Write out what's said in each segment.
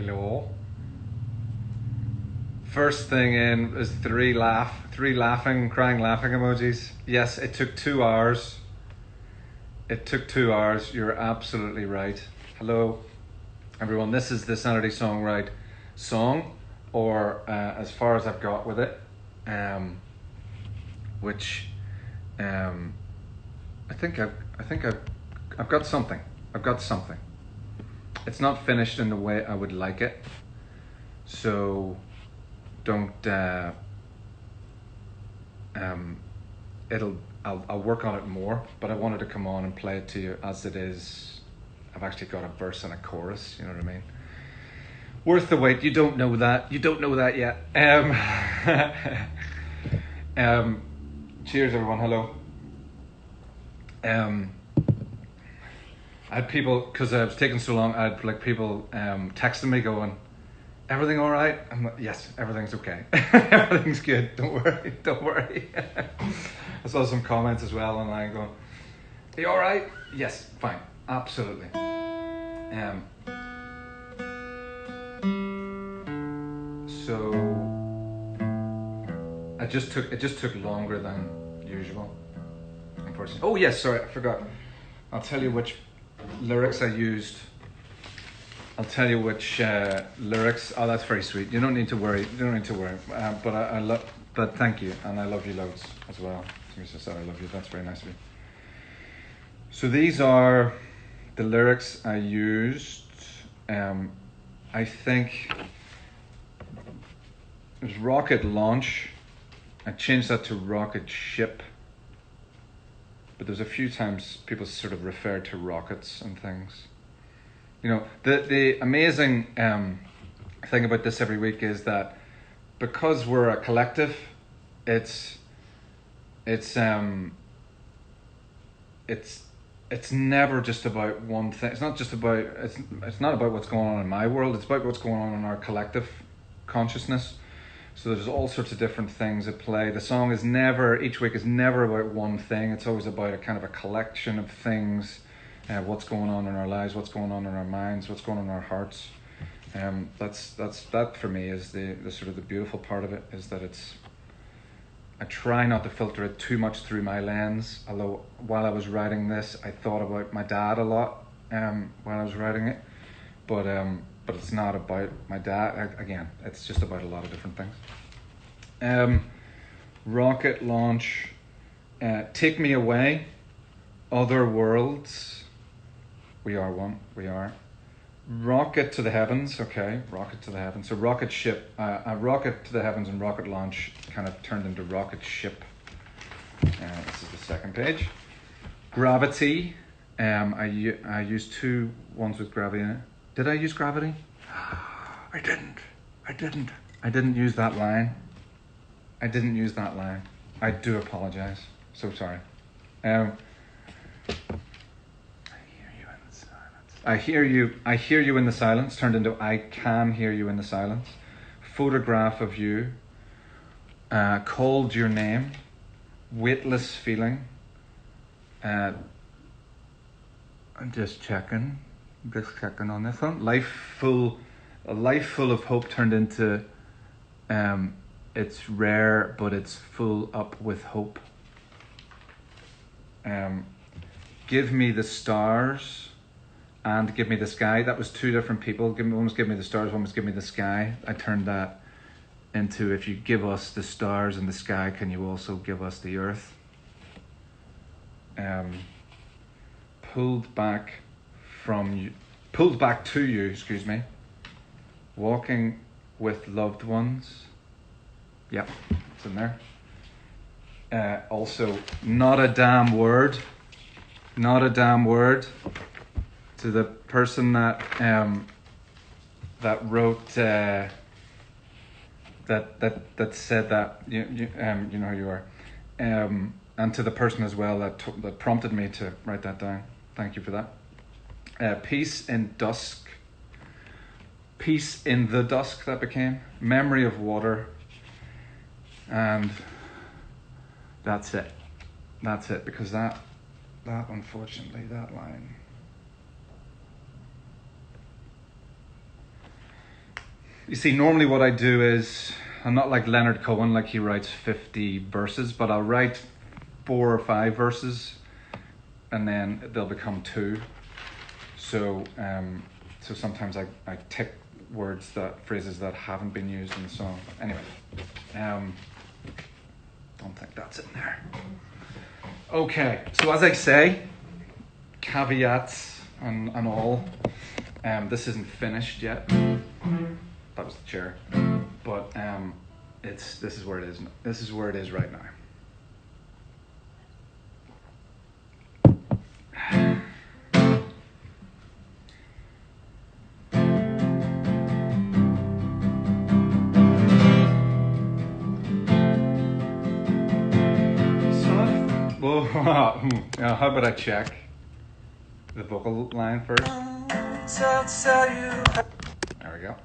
Hello. First thing in is three laughing, crying, laughing emojis. Yes, it took 2 hours. It took 2 hours. You're absolutely right. Hello, everyone. This is the Sanity Songwrite song, or as far as I've got with it, which I think I've got something. I've got something. It's not finished in the way I would like it, so don't. I'll work on it more, but I wanted to come on and play it to you as it is. I've actually got a verse and a chorus. You know what I mean? Worth the wait. You don't know that. You don't know that yet. Cheers, everyone. Hello. I had people, because I was taking so long, I had people texting me going, "Everything all right?" I'm like, "Yes, everything's okay." Everything's good. Don't worry. Don't worry. I saw some comments as well online going, "Are you all right?" Yes, fine. Absolutely. So it just took longer than usual, unfortunately. Oh yes, sorry, I forgot. I'll tell you which lyrics I used. I'll tell you which lyrics. Oh, that's very sweet. You don't need to worry. You don't need to worry. But I love. But thank you, and I love you loads as well. You just said I love you. That's very nice of you. So these are the lyrics I used. I think it was rocket launch. I changed that to rocket ship. But there's a few times people sort of referred to rockets and things. You know, the amazing thing about this every week is that because we're a collective, it's never just about one thing. It's not just about it's not about what's going on in my world. It's about what's going on in our collective consciousness. So there's all sorts of different things at play. The song is never, each week is never about one thing. It's always about a kind of a collection of things. What's going on in our lives, what's going on in our minds, what's going on in our hearts. That for me is the sort of the beautiful part of it, is that I try not to filter it too much through my lens. Although while I was writing this, I thought about my dad a lot while I was writing it. But it's not about my dad. Again, it's just about a lot of different things. Rocket launch, take me away, other worlds. We are one. We are. Rocket to the heavens. Okay, rocket to the heavens. So rocket ship, a rocket to the heavens, and rocket launch kind of turned into rocket ship. This is the second page. Gravity. I used two ones with gravity in it. Did I use gravity? I didn't use that line. I do apologize. So sorry. I hear you in the silence, turned into I can hear you in the silence. Photograph of you. Called your name. Weightless feeling. I'm just checking on this one. A life full of hope turned into it's rare, but it's full up with hope. Give me the stars and give me the sky. That was two different people. One was give me the stars, one was give me the sky. I turned that into, if you give us the stars and the sky, can you also give us the earth? Pulled back to you, walking with loved ones. Yep, it's in there. Also, not a damn word to the person that wrote that said that. You know who you are, and to the person as well that prompted me to write that down. Thank you for that. Peace in dusk. Peace in the dusk, that became. Memory of water. And that's it. Because that unfortunately, that line You see, normally what I do is, I'm not like Leonard Cohen, like he writes 50 verses, but I'll write 4 or 5 verses and then they'll become 2. So so sometimes I tick phrases that haven't been used in the song. But anyway, don't think that's in there. Okay, so as I say, caveats and all, this isn't finished yet. That was the chair. But this is where it is. This is where it is right now. How about I check the vocal line first? There we go.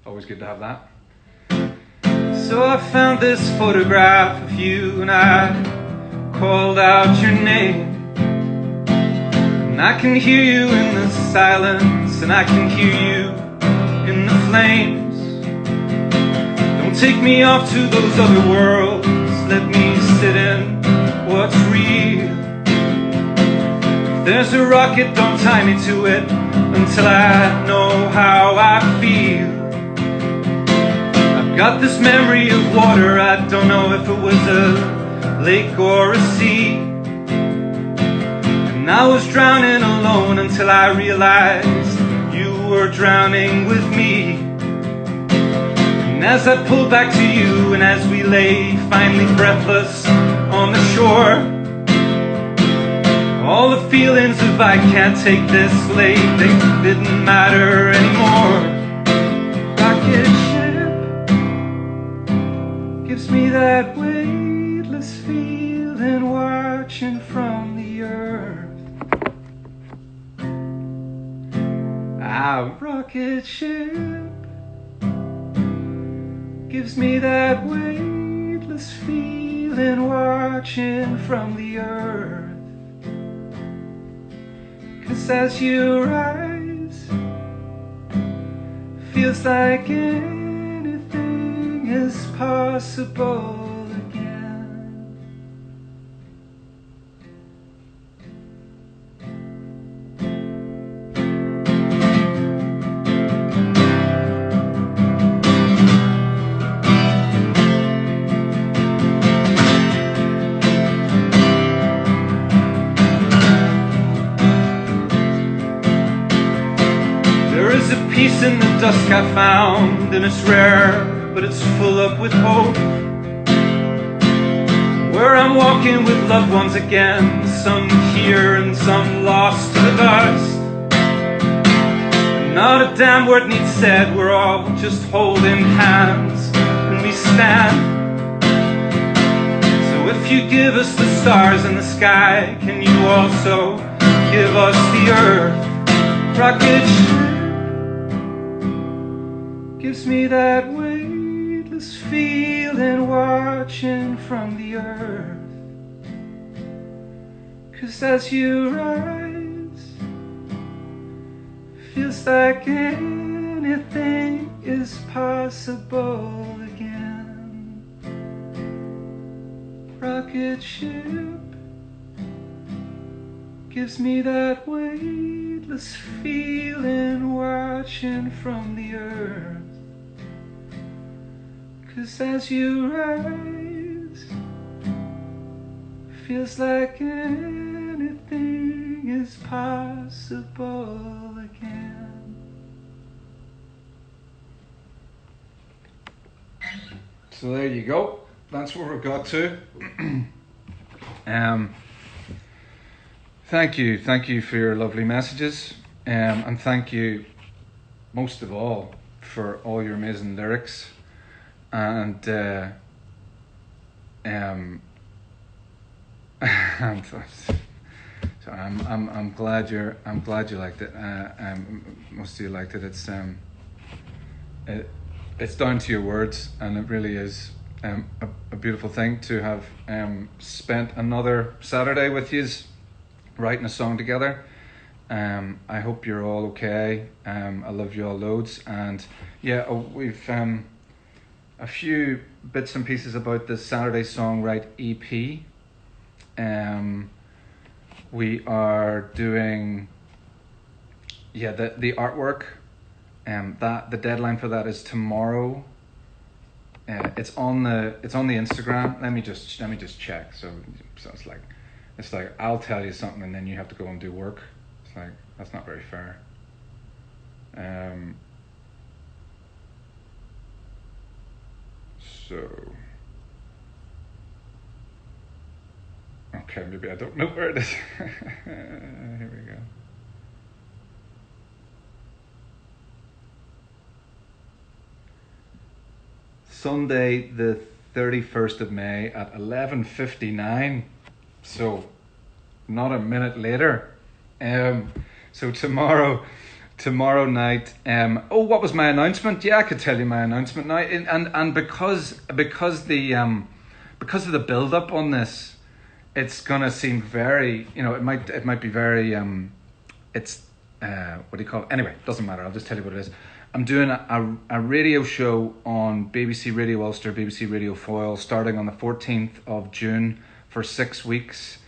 Always good to have that. So I found this photograph of you and I called out your name. And I can hear you in the silence and I can hear you in the flames. Don't take me off to those other worlds. Let me sit in what's real. If there's a rocket, don't tie me to it until I know how I feel. I've got this memory of water, I don't know if it was a lake or a sea. And I was drowning alone until I realized you were drowning with me. And as I pulled back to you and as we lay finally breathless on the shore, all the feelings of I can't take this late, they didn't matter anymore. Rocket ship gives me that weightless feeling watching from the earth. Rocket ship gives me that weightless feeling watching from the earth. 'Cause as you rise, feels like anything is possible again. Peace in the dusk I found, and it's rare, but it's full up with hope. Where I'm walking with loved ones again, some here and some lost to the dust. Not a damn word needs said, we're all just holding hands and we stand. So if you give us the stars in the sky, can you also give us the earth? Rocket ship gives me that weightless feeling watching from the earth. 'Cause as you rise, feels like anything is possible again. Rocket ship gives me that weightless feeling watching from the earth. 'Cause as you rise, feels like anything is possible again. So there you go. That's where we've got to. Thank you for your lovely messages, and thank you most of all for all your amazing lyrics. And so I'm glad you liked it. Most of you liked it. It's down to your words, and it really is a beautiful thing to have spent another Saturday with you writing a song together. I hope you're all okay. I love you all loads. And yeah, we've a few bits and pieces about the Saturday Songwrite EP. We are doing the artwork. That the deadline for that is tomorrow. It's on the Instagram. Let me just check. So it's like I'll tell you something and then you have to go and do work. It's like that's not very fair. So okay, maybe I don't know where it is. Here we go. Sunday the 31st of May at 11:59. So not a minute later. So tomorrow night. What was my announcement? Yeah, I could tell you my announcement now. And because of the build up on this, it's gonna seem very, it might be very it's what do you call it? Anyway, doesn't matter. I'll just tell you what it is. I'm doing a radio show on BBC Radio Ulster, BBC Radio Foyle, starting on the 14th of June for 6 weeks,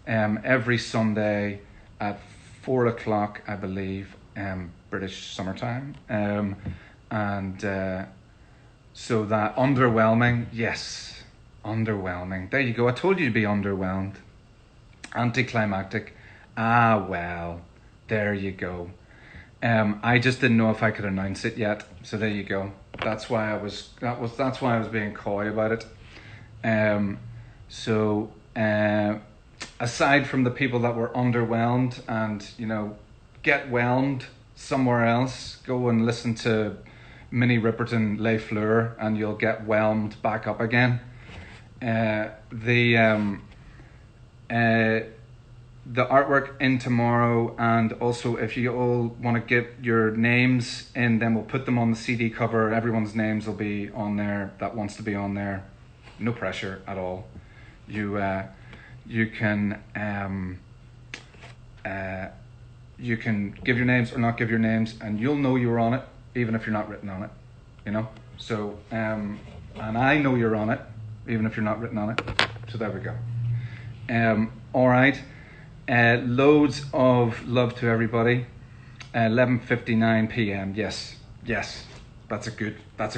every Sunday at 4 o'clock, I believe, British summertime. And so that underwhelming, yes, underwhelming. There you go. I told you to be underwhelmed. Anticlimactic. Ah, well, there you go. I just didn't know if I could announce it yet, so there you go. That's why I was being coy about it. Aside from the people that were underwhelmed and get whelmed somewhere else, go and listen to Minnie Riperton Les Fleurs, and you'll get whelmed back up again. The artwork in tomorrow, and also if you all want to get your names in, then we'll put them on the CD cover. Everyone's names will be on there that wants to be on there. No pressure at all. You can give your names or not give your names, and you'll know you're on it even if you're not written on it. So and I know you're on it even if you're not written on it. So there we go. All right. Loads of love to everybody. 11:59 p.m. Yes, that's a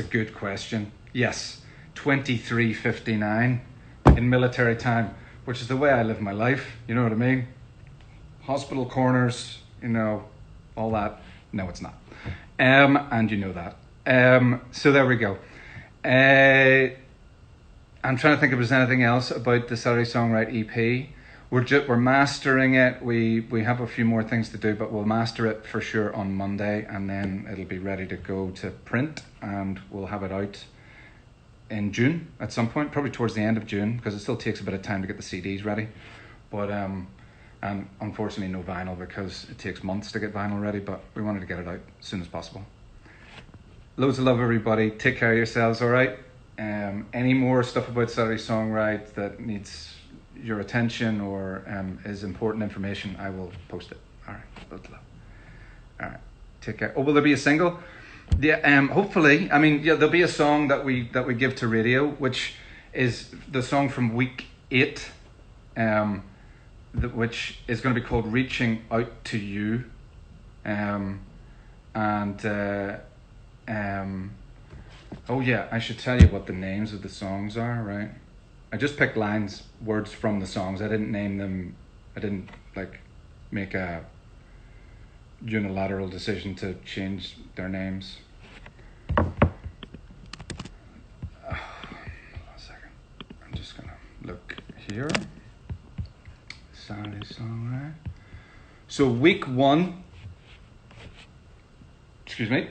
good question. Yes, 23:59 in military time, which is the way I live my life. You know what I mean? Hospital corners, all that. No, it's not. And you know that. So there we go. I'm trying to think if there's anything else about the Saturday Songwrite EP. We're mastering it. We have a few more things to do, but we'll master it for sure on Monday, and then it'll be ready to go to print, and we'll have it out in June at some point, probably towards the end of June, because it still takes a bit of time to get the CDs ready. But and unfortunately no vinyl, because it takes months to get vinyl ready, but we wanted to get it out as soon as possible. Loads of love, everybody. Take care of yourselves, all right? Any more stuff about Saturday Songwrite that needs your attention or is important information, I will post it. All right, loads of love. All right, take care. Oh, will there be a single? Yeah, hopefully. There'll be a song that we give to radio, which is the song from week 8, which is going to be called "Reaching Out to You," oh yeah, I should tell you what the names of the songs are, right? I just picked words from the songs. I didn't name them. I didn't make a unilateral decision to change their names. A second. I'm just gonna look here. Saturday Songwrite. So week 1. Excuse me.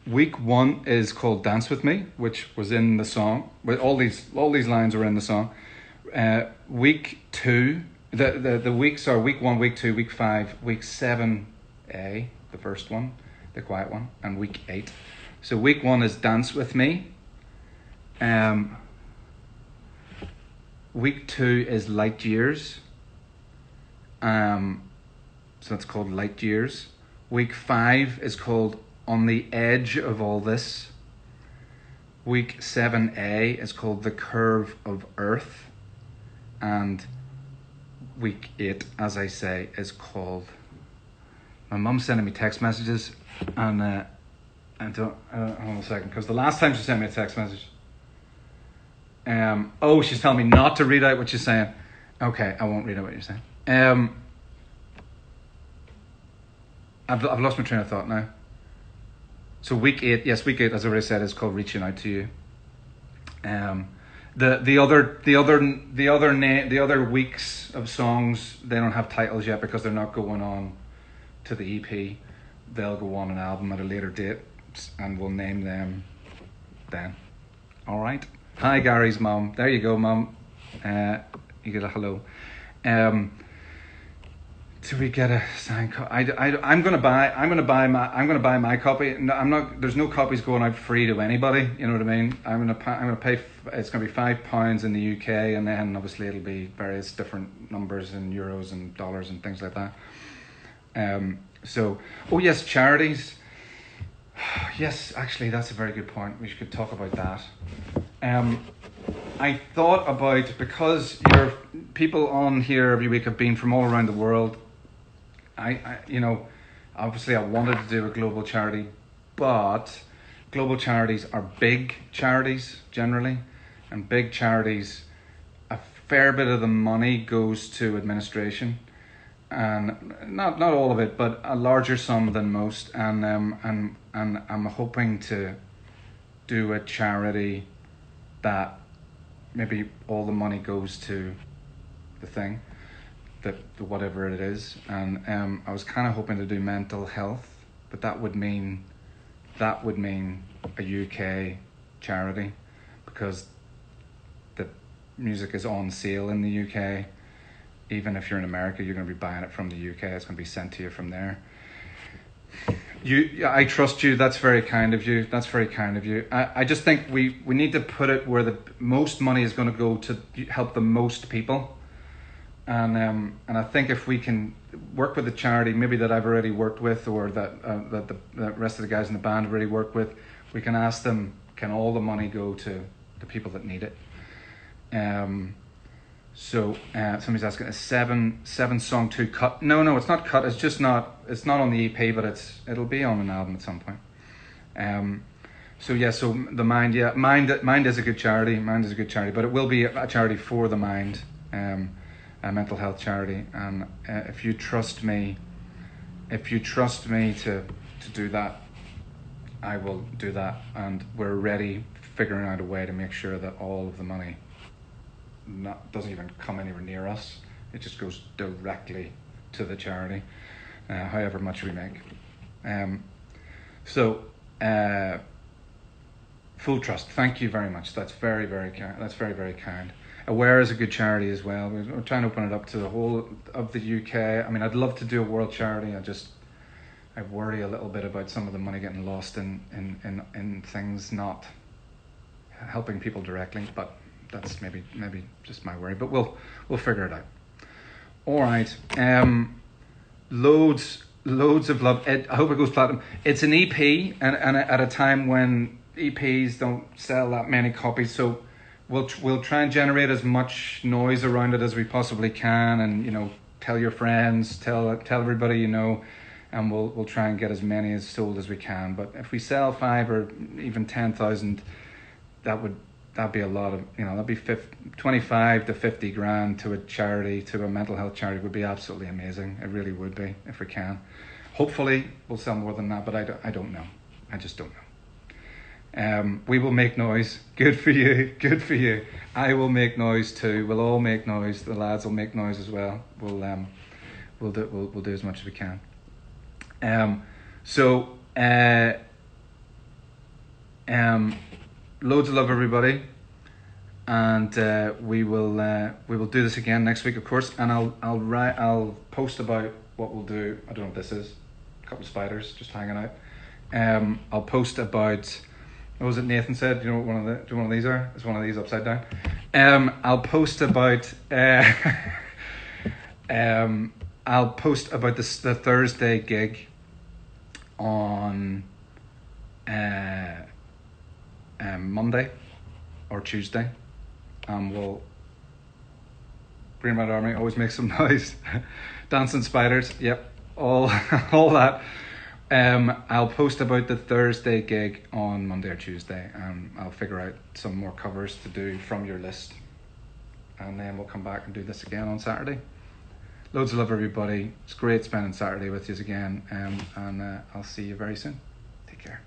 Week 1 is called "Dance with Me," which was in the song. But all these lines are in the song. Week 2, the weeks are week 1, week 2, week 5, week 7A, the first one, the quiet one, and week 8. So week 1 is "Dance with Me." Week 2 is "Light Years." So that's called Light Years. Week 5 is called On the Edge of All This. Week 7A is called The Curve of Earth. And week 8, as I say, is called... My mum's sending me text messages, and hold on a second, because the last time she sent me a text message, she's telling me not to read out what she's saying. Okay, I won't read out what you're saying. I've lost my train of thought now. So week 8, week 8, as I already said, is called Reaching Out to You. The other weeks of songs, they don't have titles yet because they're not going on to the EP. They'll go on an album at a later date, and we'll name them then. All right. Hi, Gary's mum. There you go, mum. You get a hello. Do we get a signed copy? I'm gonna buy my copy. No, I'm not. There's no copies going out free to anybody. You know what I mean? I'm gonna pay. It's gonna be £5 in the UK, and then obviously it'll be various different numbers in euros and dollars and things like that. Yes, charities. Yes, actually, that's a very good point. We should talk about that. I thought about, because your people on here every week have been from all around the world. Obviously I wanted to do a global charity, but global charities are big charities generally, and big charities, a fair bit of the money goes to administration, and not all of it, but a larger sum than most. And I'm hoping to do a charity that maybe all the money goes to the thing, the whatever it is. And I was kind of hoping to do mental health, but that would mean a UK charity, because the music is on sale in the UK. Even if you're in America, you're going to be buying it from the UK. It's going to be sent to you from there. I trust you. That's very kind of you. I just think we need to put it where the most money is going to go to help the most people. And I think if we can work with a charity, maybe that I've already worked with, or that the rest of the guys in the band have already worked with, we can ask them, can all the money go to the people that need it? Somebody's asking, a seven song 2 cut? No, it's not cut. It's not on the EP, but it'll be on an album at some point. So the Mind is a good charity. Mind is a good charity, but it will be a charity for the mind, a mental health charity. And if you trust me to do that, I will do that. And we're already figuring out a way to make sure that all of the money doesn't even come anywhere near us. It just goes directly to the charity, however much we make. Full trust. Thank you very much. That's very, very kind. That's very, very kind. Aware is a good charity as well. We're trying to open it up to the whole of the UK. I mean, I'd love to do a world charity. I worry a little bit about some of the money getting lost in things not helping people directly, but that's maybe just my worry, but we'll figure it out. All right. Loads of love. I hope it goes platinum. It's an EP, and at a time when EPs don't sell that many copies, so we'll try and generate as much noise around it as we possibly can, and tell your friends, tell everybody and we'll try and get as many as sold as we can. But if we sell 5 or even 10,000, that'd be a lot of, that'd be 25 to 50 grand to a charity, to a mental health charity, would be absolutely amazing. It really would be, if we can. Hopefully we'll sell more than that, but I don't know. I just don't know. We will make noise. Good for you. I will make noise too. We'll all make noise. The lads will make noise as well. We'll do as much as we can. Loads of love, everybody, and we will do this again next week, of course. And I'll post about what we'll do. I don't know what this is. A couple of spiders just hanging out. I'll post about, what was it Nathan said? Do you know what one of these are? It's one of these upside down. I'll post about I'll post about this the Thursday gig on Monday or Tuesday. We'll Green Red Army always make some noise. Dancing spiders, yep, all all that. I'll post about the Thursday gig on Monday or Tuesday, and I'll figure out some more covers to do from your list, and then we'll come back and do this again on Saturday. Loads of love, everybody. It's great spending Saturday with you again, and I'll see you very soon. Take care.